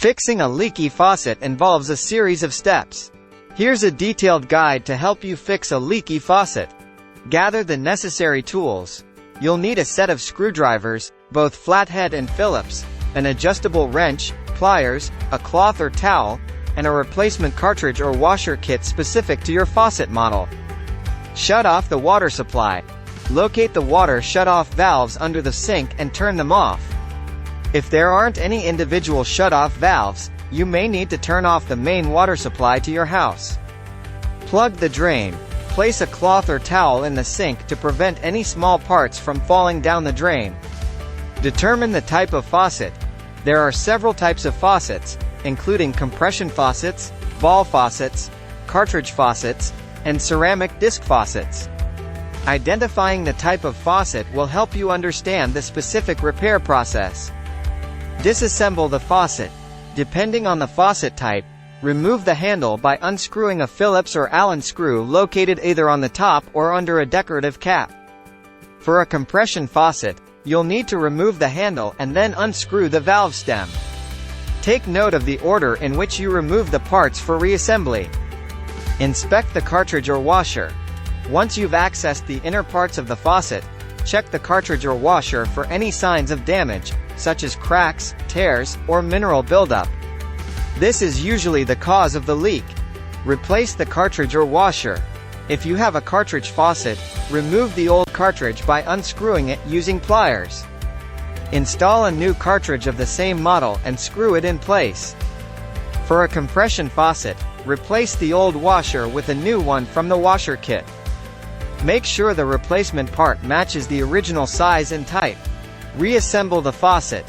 Fixing a leaky faucet involves a series of steps. Here's a detailed guide to help you fix a leaky faucet. Gather the necessary tools. You'll need a set of screwdrivers, both flathead and Phillips, an adjustable wrench, pliers, a cloth or towel, and a replacement cartridge or washer kit specific to your faucet model. Shut off the water supply. Locate the water shut-off valves under the sink and turn them off. If there aren't any individual shut-off valves, you may need to turn off the main water supply to your house. Plug the drain. Place a cloth or towel in the sink to prevent any small parts from falling down the drain. Determine the type of faucet. There are several types of faucets, including compression faucets, ball faucets, cartridge faucets, and ceramic disc faucets. Identifying the type of faucet will help you understand the specific repair process. Disassemble the faucet. Depending on the faucet type, remove the handle by unscrewing a Phillips or Allen screw located either on the top or under a decorative cap. For a compression faucet, you'll need to remove the handle and then unscrew the valve stem. Take note of the order in which you remove the parts for reassembly. Inspect the cartridge or washer. Once you've accessed the inner parts of the faucet, check the cartridge or washer for any signs of damage, such as cracks, tears, or mineral buildup. This is usually the cause of the leak. Replace the cartridge or washer. If you have a cartridge faucet, remove the old cartridge by unscrewing it using pliers. Install a new cartridge of the same model and screw it in place. For a compression faucet, replace the old washer with a new one from the washer kit. Make sure the replacement part matches the original size and type. Reassemble the faucet.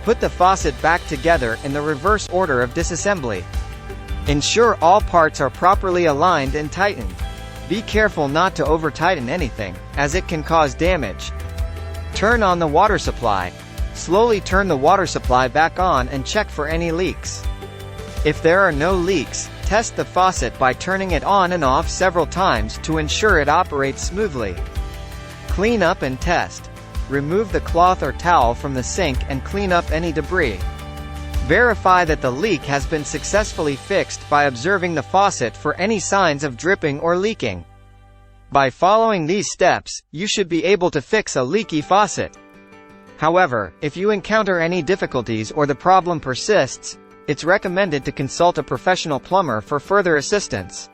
Put the faucet back together in the reverse order of disassembly. Ensure all parts are properly aligned and tightened. Be careful not to over-tighten anything, as it can cause damage. Turn on the water supply. Slowly turn the water supply back on and check for any leaks. If there are no leaks, test the faucet by turning it on and off several times to ensure it operates smoothly. Clean up and test. Remove the cloth or towel from the sink and clean up any debris. Verify that the leak has been successfully fixed by observing the faucet for any signs of dripping or leaking. By following these steps, you should be able to fix a leaky faucet. However, if you encounter any difficulties or the problem persists, it's recommended to consult a professional plumber for further assistance.